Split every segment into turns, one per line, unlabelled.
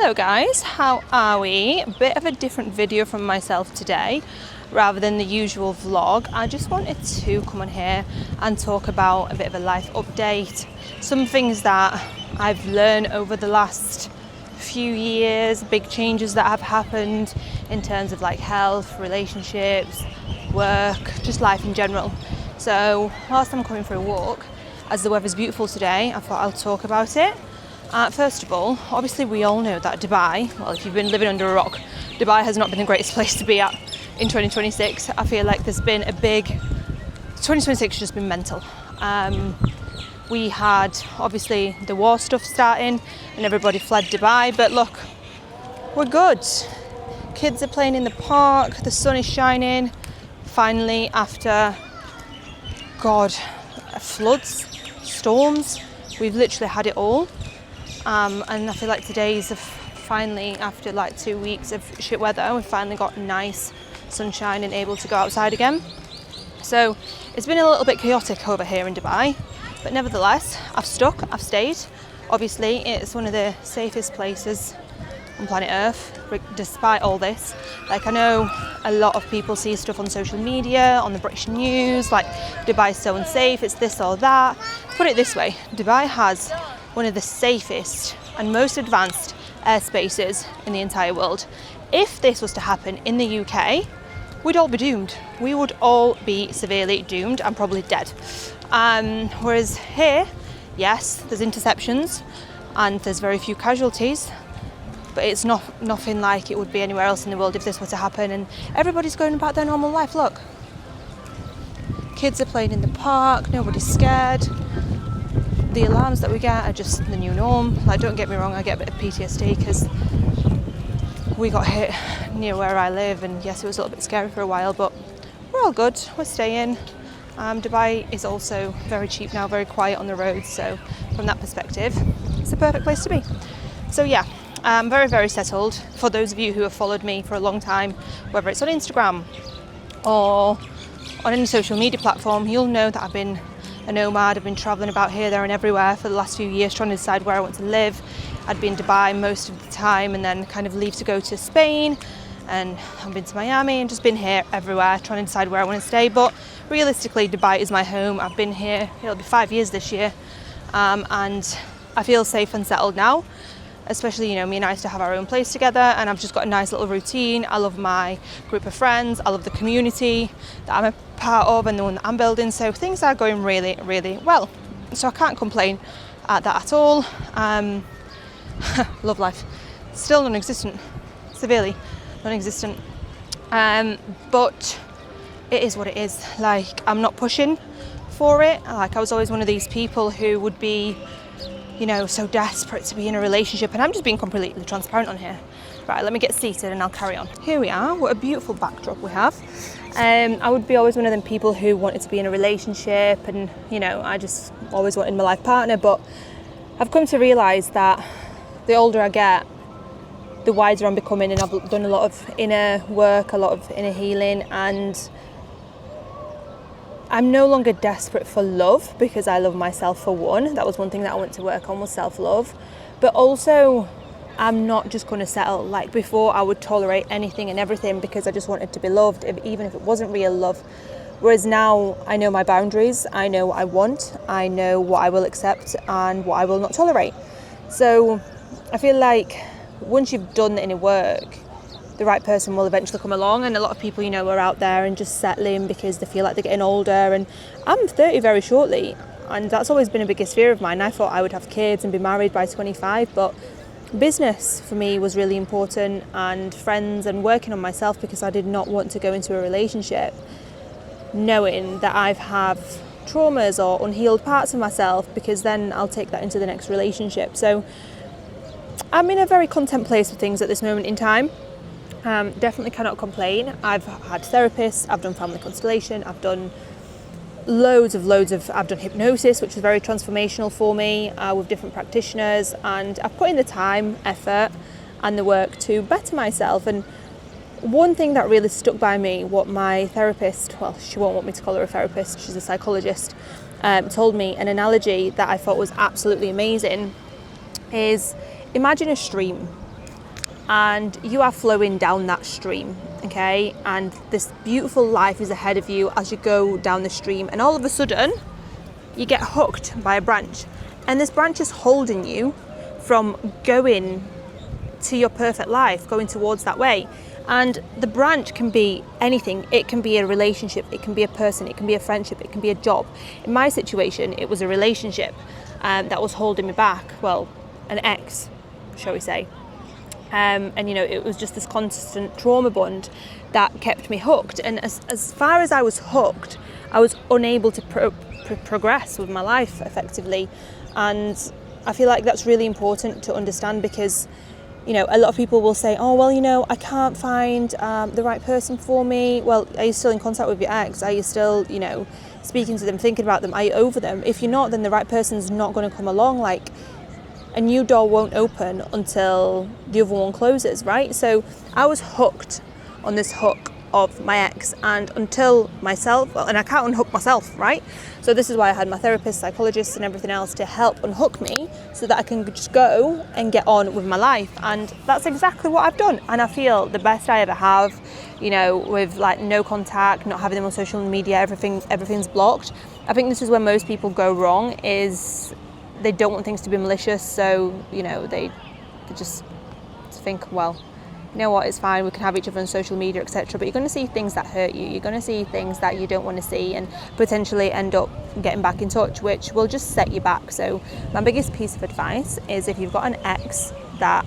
Hello guys, how are we? A bit of a different video from myself today rather than the usual vlog. I just wanted to come on here and talk about a bit of a life update, some things that I've learned over the last few years, big changes that have happened in terms of like health, relationships, work, just life in general. So whilst I'm coming for a walk, as the weather's beautiful today, I thought I'll talk about it. First of all, obviously we all know that Dubai, well, if you've been living under a rock, Dubai has not been the greatest place to be at in 2026. I feel like there's been 2026 has just been mental. We had obviously the war stuff starting and everybody fled Dubai, but look, we're good. Kids are playing in the park, the sun is shining, finally after, floods, storms, we've literally had it all. And I feel like today's finally, after like 2 weeks of shit weather, we've finally got nice sunshine and able to go outside again. So it's been a little bit chaotic over here in Dubai, but nevertheless, I've stuck, I've stayed. Obviously, it's one of the safest places on planet Earth, despite all this. Like, I know a lot of people see stuff on social media, on the British news, like Dubai's so unsafe, it's this or that. Put it this way, Dubai has one of the safest and most advanced airspaces in the entire world. If this was to happen in the UK, we'd all be doomed. We would all be severely doomed and probably dead. Whereas here, yes, there's interceptions and there's very few casualties, but it's nothing like it would be anywhere else in the world if this were to happen, and everybody's going about their normal life. Look, kids are playing in the park, nobody's scared. The alarms that we get are just the new norm. Like, don't get me wrong, I get a bit of PTSD because we got hit near where I live, and yes, it was a little bit scary for a while, but we're all good, we're staying. Dubai is also very cheap now, very quiet on the roads, so from that perspective, it's the perfect place to be. So yeah, I'm very, very settled. For those of you who have followed me for a long time, whether it's on Instagram or on any social media platform, you'll know that I've been a nomad. I've been travelling about here, there and everywhere for the last few years, trying to decide where I want to live. I'd been in Dubai most of the time and then kind of leave to go to Spain, and I've been to Miami and just been here everywhere trying to decide where I want to stay. But realistically, Dubai is my home. I've been here, it'll be 5 years this year, and I feel safe and settled now. Especially, me and I used to have our own place together, and I've just got a nice little routine. I love my group of friends. I love the community that I'm a part of and the one that I'm building. So things are going really, really well. So I can't complain at that at all. Love life. Still non-existent, severely non-existent. But it is what it is. Like, I'm not pushing for it. Like, I was always one of these people who would be so desperate to be in a relationship, and I'm just being completely transparent on here. Right, let me get seated and I'll carry on. Here we are, what a beautiful backdrop we have. I would be always one of them people who wanted to be in a relationship, and I just always wanted my life partner, but I've come to realise that the older I get, the wiser I'm becoming, and I've done a lot of inner work, a lot of inner healing, and I'm no longer desperate for love because I love myself, for one. That was one thing that I went to work on, was self-love. But also, I'm not just going to settle. Like before, I would tolerate anything and everything because I just wanted to be loved, even if it wasn't real love. Whereas now, I know my boundaries, I know what I want, I know what I will accept and what I will not tolerate. So I feel like once you've done the inner work, the right person will eventually come along. And a lot of people, are out there and just settling because they feel like they're getting older. And I'm 30 very shortly, and that's always been a biggest fear of mine. I thought I would have kids and be married by 25, but business for me was really important, and friends, and working on myself, because I did not want to go into a relationship knowing that I have traumas or unhealed parts of myself, because then I'll take that into the next relationship. So I'm in a very content place with things at this moment in time. Definitely cannot complain. I've had therapists, I've done family constellation, I've done I've done hypnosis, which was very transformational for me, with different practitioners, and I've put in the time, effort and the work to better myself. And one thing that really stuck by me, what my therapist, well, she won't want me to call her a therapist, she's a psychologist, told me, an analogy that I thought was absolutely amazing, is imagine a stream. and you are flowing down that stream, okay? And this beautiful life is ahead of you as you go down the stream, and all of a sudden you get hooked by a branch, and this branch is holding you from going to your perfect life, going towards that way. And the branch can be anything. It can be a relationship, it can be a person, it can be a friendship, it can be a job. In my situation, it was a relationship that was holding me back. Well, an ex, shall we say. And it was just this constant trauma bond that kept me hooked. And as far as I was hooked, I was unable to progress with my life effectively. And I feel like that's really important to understand, because a lot of people will say, oh, well, I can't find the right person for me. Well, are you still in contact with your ex? Are you still, speaking to them, thinking about them? Are you over them? If you're not, then the right person's not going to come along. Like, a new door won't open until the other one closes, right? So I was hooked on this hook of my ex, and until myself, and I can't unhook myself, right? So this is why I had my therapist, psychologist and everything else to help unhook me, so that I can just go and get on with my life. And that's exactly what I've done, and I feel the best I ever have, with like no contact, not having them on social media, everything's blocked. I think this is where most people go wrong, is they don't want things to be malicious, so they just think, well, you know what, it's fine, we can have each other on social media, etc. But you're going to see things that hurt you, you're going to see things that you don't want to see, and potentially end up getting back in touch, which will just set you back. So my biggest piece of advice is, if you've got an ex that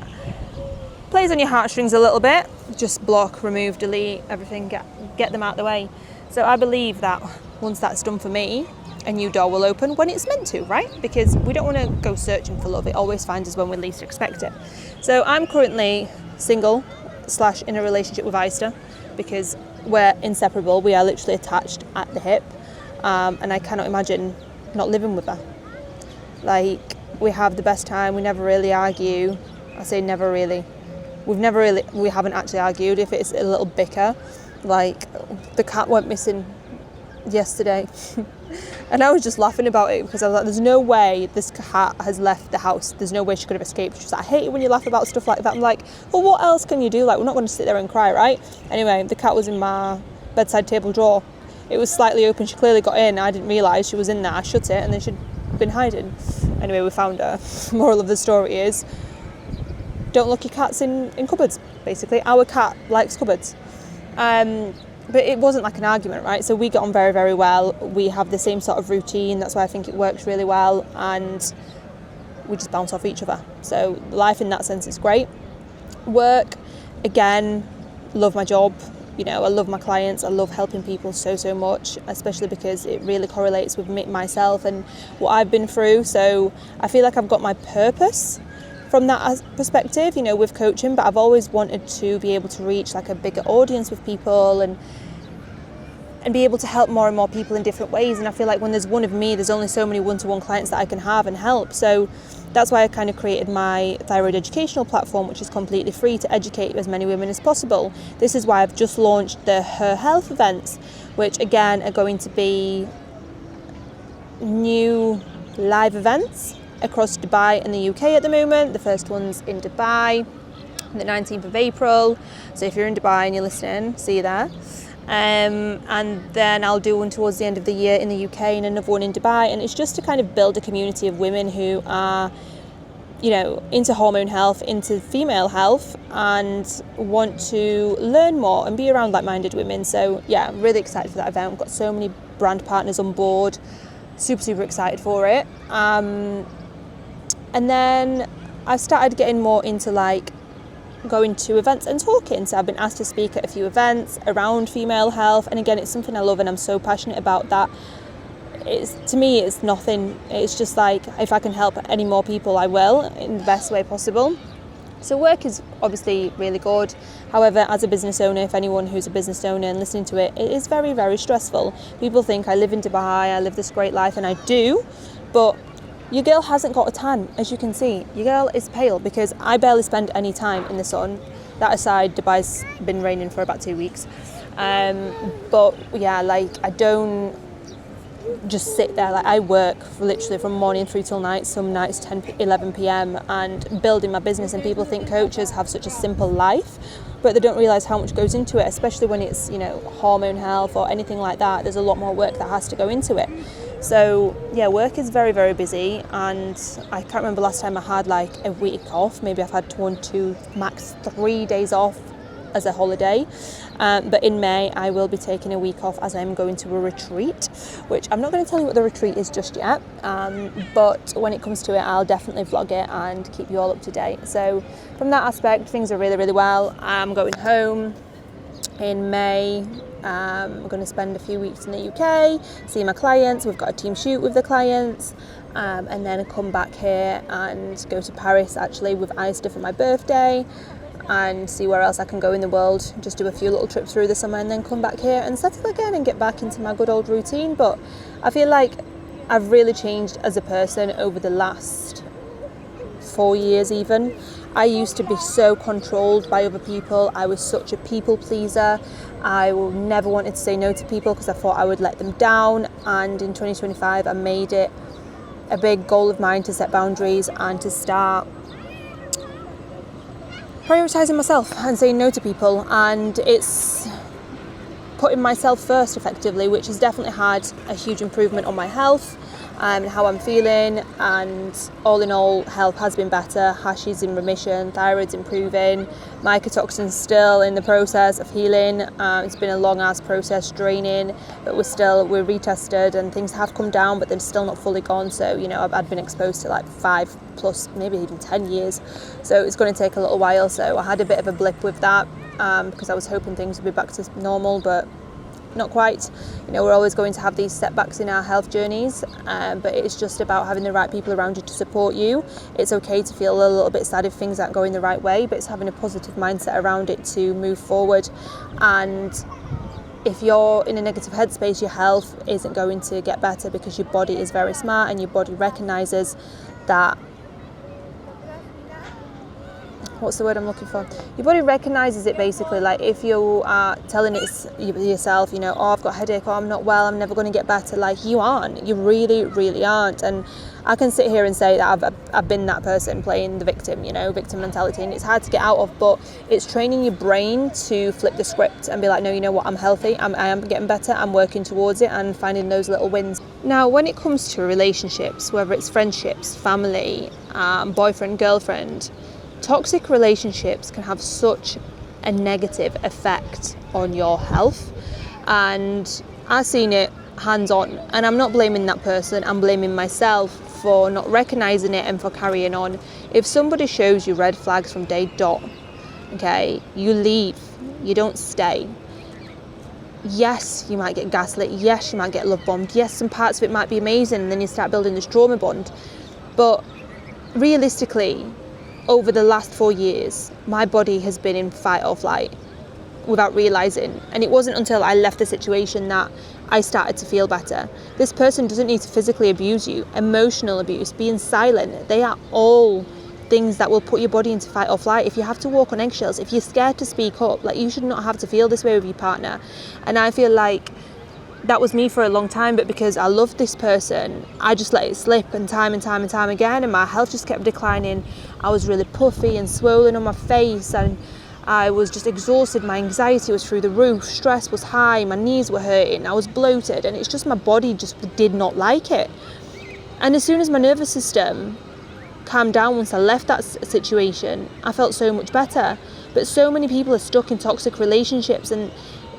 plays on your heartstrings a little bit, just block, remove, delete everything, get them out of the way. So I believe that once that's done for me, a new door will open when it's meant to, right? Because we don't want to go searching for love. It always finds us when we least expect it. So I'm currently single / in a relationship with Ista, because we're inseparable. We are literally attached at the hip, and I cannot imagine not living with her. Like, we have the best time. We never really argue. I say never really. We haven't actually argued. If it's a little bicker, like the cat went missing yesterday and I was just laughing about it, because I was like, there's no way this cat has left the house, there's no way she could have escaped. She was like, I hate it when you laugh about stuff like that. I'm like, well, what else can you do? Like, we're not going to sit there and cry, right? Anyway, the cat was in my bedside table drawer. It was slightly open. She clearly got in. I didn't realise she was in there. I shut it, and then she'd been hiding. Anyway, we found her. Moral of the story is, don't lock your cats in cupboards, basically. Our cat likes cupboards. But it wasn't like an argument, right? So we get on very, very well. We have the same sort of routine. That's why I think it works really well. And we just bounce off each other. So life in that sense is great. Work, again, love my job. I love my clients. I love helping people so much, especially because it really correlates with myself and what I've been through. So I feel like I've got my purpose from that perspective, with coaching, but I've always wanted to be able to reach like a bigger audience with people and be able to help more and more people in different ways. And I feel like when there's one of me, there's only so many one-to-one clients that I can have and help. So that's why I kind of created my thyroid educational platform, which is completely free, to educate as many women as possible. This is why I've just launched the Her Health events, which again are going to be new live events across Dubai and the UK at the moment. The first one's in Dubai on the 19th of April. So if you're in Dubai and you're listening, see you there. And then I'll do one towards the end of the year in the UK and another one in Dubai. And it's just to kind of build a community of women who are, into hormone health, into female health, and want to learn more and be around like-minded women. So yeah, I'm really excited for that event. I've got so many brand partners on board. Super excited for it. And then I started getting more into like going to events and talking. So I've been asked to speak at a few events around female health. And again, it's something I love and I'm so passionate about that. To me, it's nothing. It's just like, if I can help any more people, I will, in the best way possible. So work is obviously really good. However, as a business owner, if anyone who's a business owner and listening to it, it is very, very stressful. People think I live in Dubai, I live this great life, and I do, but your girl hasn't got a tan, as you can see. Your girl is pale because I barely spend any time in the sun. That aside, Dubai's been raining for about 2 weeks. But yeah, like just sit there. Like, I work literally from morning through till night, some nights 10, 11 p.m. and building my business, and people think coaches have such a simple life, but they don't realise how much goes into it, especially when it's, you know, hormone health or anything like that. There's a lot more work that has to go into it. So yeah, work is very, very busy, and I can't remember last time I had like a week off. Maybe I've had 1, 2, max 3 days off as a holiday, but in May I will be taking a week off as I'm going to a retreat, which I'm not going to tell you what the retreat is just yet, but when it comes to it I'll definitely vlog it and keep you all up to date. So from that aspect, things are really, really well. I'm going home in May. I'm going to spend a few weeks in the UK, see my clients. We've got a team shoot with the clients, and then come back here and go to Paris actually with Ista for my birthday, and see where else I can go in the world. Just do a few little trips through the summer and then come back here and settle again and get back into my good old routine. But I feel like I've really changed as a person over the last 4 years even. I used to be so controlled by other people. I was such a people pleaser. I never wanted to say no to people because I thought I would let them down. And in 2025 I made it a big goal of mine to set boundaries and to start prioritising myself and saying no to people, and it's putting myself first effectively, which has definitely had a huge improvement on my health and how I'm feeling, and all in all health has been better. Hashi's in remission, thyroid's improving, mycotoxins still in the process of healing. It's been a long ass process, draining, but we're retested and things have come down, but they're still not fully gone. So, you know, I've been exposed to like 5+ maybe even 10 years, so it's going to take a little while. So I had a bit of a blip with that, because I was hoping things would be back to normal, but not quite. You know, we're always going to have these setbacks in our health journeys, but it's just about having the right people around you to support you. It's okay to feel a little bit sad if things aren't going the right way, but it's having a positive mindset around it to move forward. And if you're in a negative headspace, your health isn't going to get better, because your body is very smart and your body recognises that. What's the word I'm looking for? Your body recognises it basically. Like, if you are telling yourself, you know, oh, I've got a headache, or I'm not well, I'm never going to get better. Like, you aren't. You really, really aren't. And I can sit here and say that I've been that person playing the victim, you know, victim mentality, and it's hard to get out of, but it's training your brain to flip the script and be like, no, you know what, I'm healthy, I am getting better, I'm working towards it, and finding those little wins. Now, when it comes to relationships, whether it's friendships, family, boyfriend, girlfriend, toxic relationships can have such a negative effect on your health, and I've seen it hands-on, and I'm not blaming that person, I'm blaming myself for not recognising it and for carrying on. If somebody shows you red flags from day dot, okay, you leave, you don't stay. Yes, you might get gaslit, yes, you might get love bombed, yes, some parts of it might be amazing, and then you start building this trauma bond, but realistically, over the last 4 years, my body has been in fight or flight without realising. And it wasn't until I left the situation that I started to feel better. This person doesn't need to physically abuse you. Emotional abuse, being silent, they are all things that will put your body into fight or flight. If you have to walk on eggshells, if you're scared to speak up, like, you should not have to feel this way with your partner. And I feel like that was me for a long time, but because I loved this person, I just let it slip, and time again, and my health just kept declining. I was really puffy and swollen on my face, and I was just exhausted. My anxiety was through the roof, stress was high, my knees were hurting, I was bloated, and it's just my body just did not like it. And as soon as my nervous system calmed down once I left that situation, I felt so much better. But so many people are stuck in toxic relationships, and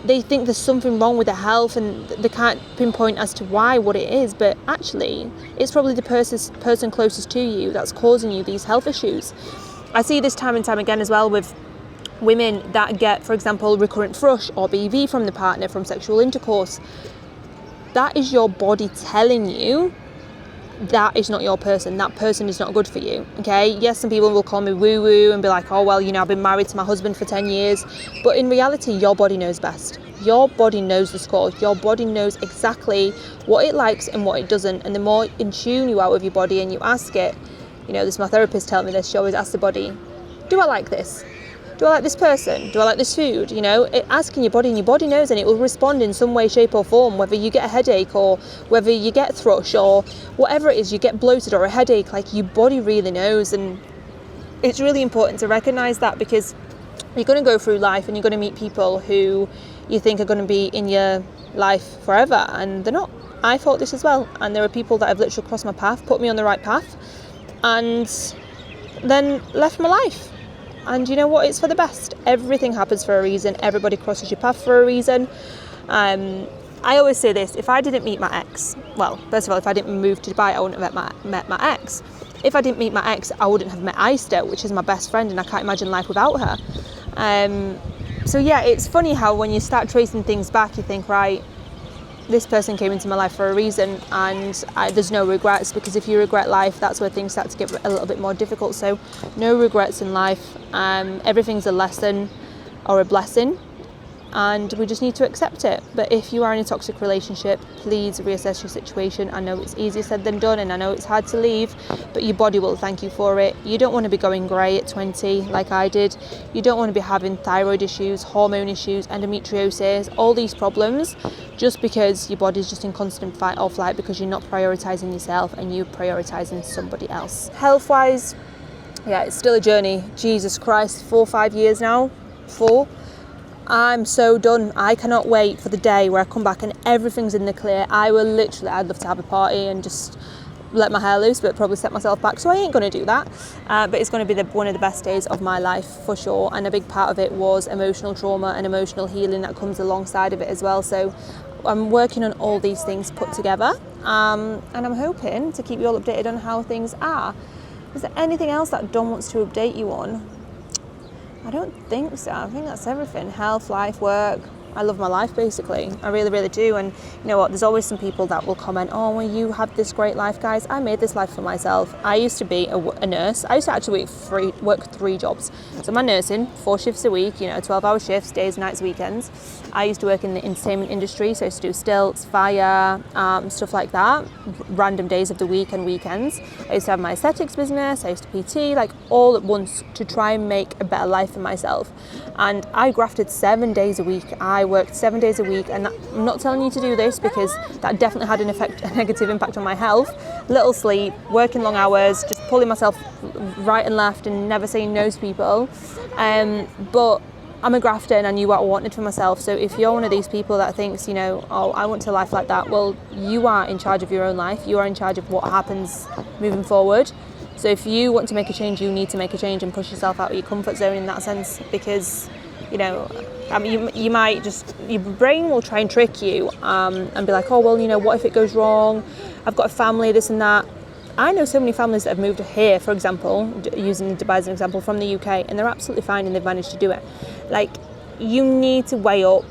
they think there's something wrong with their health, and they can't pinpoint as to why, what it is, but actually it's probably the person closest to you that's causing you these health issues. I see this time and time again as well with women that get, for example, recurrent thrush or BV from the partner from sexual intercourse. That is your body telling you that is not your person. That person is not good for you, okay? Yes, some people will call me woo-woo and be like, oh, well, you know, I've been married to my husband for 10 years. But in reality, your body knows best. Your body knows the score. Your body knows exactly what it likes and what it doesn't. And the more in tune you are with your body and you ask it, you know, this, my therapist tells me this, she always asks the body, do I like this? do I like this person? Do I like this food? You know, asking your body, and your body knows, and it will respond in some way, shape or form, whether you get a headache or whether you get thrush or whatever it is, you get bloated or a headache, like your body really knows. And it's really important to recognise that, because you're going to go through life and you're going to meet people who you think are going to be in your life forever, and they're not. I thought this as well, and there are people that have literally crossed my path, put me on the right path, and then left my life. And you know what? It's for the best. Everything happens for a reason. Everybody crosses your path for a reason. I always say this: if I didn't meet my ex, well, first of all, if I didn't move to Dubai, I wouldn't have met my ex. If I didn't meet my ex, I wouldn't have met Aista, which is my best friend, and I can't imagine life without her. So yeah, it's funny how when you start tracing things back, you think, right, this person came into my life for a reason, and there's no regrets, because if you regret life, that's where things start to get a little bit more difficult. So no regrets in life. Everything's a lesson or a blessing, and we just need to accept it. But if you are in a toxic relationship, please reassess your situation. I know it's easier said than done, and I know it's hard to leave, but your body will thank you for it. You don't want to be going grey at 20 like I did. You don't want to be having thyroid issues, hormone issues, endometriosis, all these problems, just because your body's just in constant fight or flight, because you're not prioritising yourself and you're prioritising somebody else. Health-wise, yeah, it's still a journey. Jesus Christ, 4 or 5 years now, 4. I'm so done. I cannot wait for the day where I come back and everything's in the clear. I'd love to have a party and just let my hair loose, but probably set myself back, so I ain't going to do that. But it's going to be one of the best days of my life for sure, and a big part of it was emotional trauma and emotional healing that comes alongside of it as well. So I'm working on all these things put together, and I'm hoping to keep you all updated on how things are. Is there anything else that Dom wants to update you on? I don't think so. I think that's everything. Health, life, work. I love my life, basically. I really, really do. And you know what? There's always some people that will comment, oh, well, you have this great life, guys. I made this life for myself. I used to be a nurse. I used to actually work 3 jobs. So my nursing, 4 shifts a week, 12-hour shifts, days, nights, weekends. I used to work in the entertainment industry, so I used to do stilts, fire, stuff like that, random days of the week and weekends. I used to have my aesthetics business. I used to PT, like all at once, to try and make a better life for myself. And I grafted 7 days a week. I worked 7 days a week, and I'm not telling you to do this because that definitely had a negative impact on my health. Little sleep, working long hours, just pulling myself right and left and never saying no to people. But I'm a grafter and I knew what I wanted for myself. So if you're one of these people that thinks, oh, I want a life like that, well, you are in charge of your own life. You are in charge of what happens moving forward. So if you want to make a change, you need to make a change and push yourself out of your comfort zone in that sense, because, you might just, your brain will try and trick you and be like, oh, well, what if it goes wrong? I've got a family, this and that. I know so many families that have moved here, for example, using Dubai as an example, from the UK, and they're absolutely fine and they've managed to do it. Like, you need to weigh up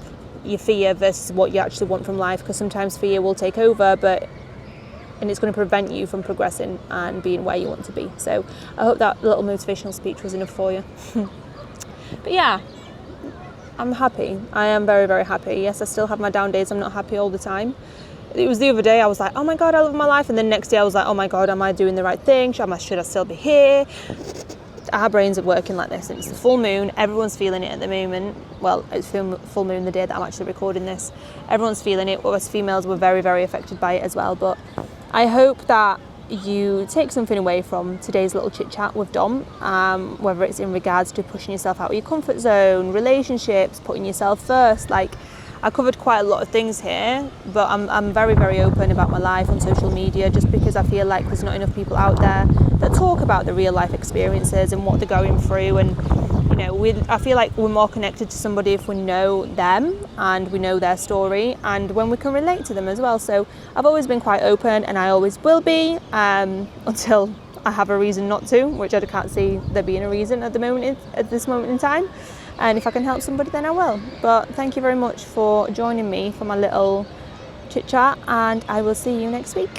your fear versus what you actually want from life, because sometimes fear will take over, and it's going to prevent you from progressing and being where you want to be. So I hope that little motivational speech was enough for you. But yeah, I'm happy. I am very, very happy. Yes, I still have my down days. I'm not happy all the time. It was the other day I was like, oh my God, I love my life. And then next day I was like, oh my God, am I doing the right thing? Should I still be here? Our brains are working like this. And it's the full moon. Everyone's feeling it at the moment. Well, it's full moon the day that I'm actually recording this. Everyone's feeling it. Us females were very, very affected by it as well. But I hope that you take something away from today's little chit chat with Dom, whether it's in regards to pushing yourself out of your comfort zone, relationships, putting yourself first. Like, I covered quite a lot of things here, but I'm very, very open about my life on social media, just because I feel like there's not enough people out there that talk about the real life experiences and what they're going through. And I feel like we're more connected to somebody if we know them and we know their story, and when we can relate to them as well. So I've always been quite open, and I always will be, until I have a reason not to, which I can't see there being a reason at this moment in time. And if I can help somebody, then I will. But thank you very much for joining me for my little chit chat, and I will see you next week.